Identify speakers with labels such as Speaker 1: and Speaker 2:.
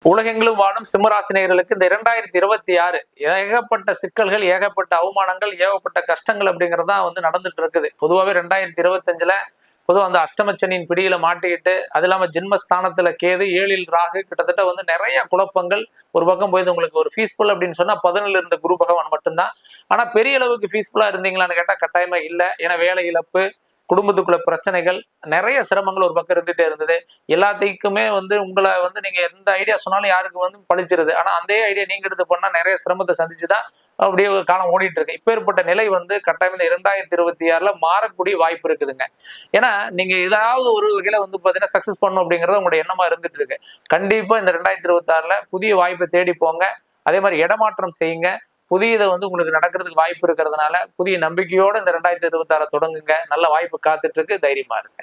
Speaker 1: உலகெங்கிலும் வாழும் சிம்மராசினியர்களுக்கு இந்த 2026 ஏகப்பட்ட சிக்கல்கள், ஏகப்பட்ட அவமானங்கள், ஏகப்பட்ட கஷ்டங்கள் அப்படிங்கறதுதான் நடந்துட்டு இருக்குது. பொதுவாகவே 2025ல பொதுவாக அந்த அஷ்டமச்சனின் பிடியில மாட்டிக்கிட்டு, அது இல்லாம ஜென்மஸ்தானத்துல கேது, 7ல் ராகு, கிட்டத்தட்ட நிறைய குழப்பங்கள். ஒரு பக்கம் போய் உங்களுக்கு ஒரு பீஸ்ஃபுல் அப்படின்னு சொன்னா 11ல் இருந்த குரு பகவான் மட்டும்தான். ஆனா பெரிய அளவுக்கு பீஸ்ஃபுல்லா இருந்தீங்களான்னு கேட்டா கட்டாயமா இல்லை. ஏன்னா வேலை இழப்பு, குடும்பத்துக்குள்ள பிரச்சனைகள், நிறைய சிரமங்கள் ஒரு பக்கம் இருந்துட்டே இருந்தது. எல்லாத்துக்குமே உங்களை நீங்க எந்த ஐடியா சொன்னாலும் யாருக்கு பழிச்சிருது. ஆனா அந்த ஐடியா நீங்க எடுத்து பண்ணா நிறைய சிரமத்தை சந்திச்சுதான் அப்படியே ஒரு காலம் ஓடிட்டு இருக்கு. இப்பேற்பட்ட நிலை கட்டாயம் இந்த 2026ல மாறக்கூடிய வாய்ப்பு இருக்குதுங்க. ஏன்னா நீங்க ஏதாவது ஒரு வகையில பாத்தீங்கன்னா சக்சஸ் பண்ணும் அப்படிங்கறது உங்களுடைய எண்ணமா இருந்துட்டு இருக்கு. கண்டிப்பா இந்த 2026ல புதிய வாய்ப்பை தேடி போங்க. அதே மாதிரி இடமாற்றம் செய்யுங்க. புதியதை உங்களுக்கு நடக்கிறதுக்கு வாய்ப்பு இருக்கிறதுனால புதிய நம்பிக்கையோட இந்த 2026 தொடங்குங்க. நல்ல வாய்ப்பு காத்துட்டு இருக்கு. தைரியமா இருங்க.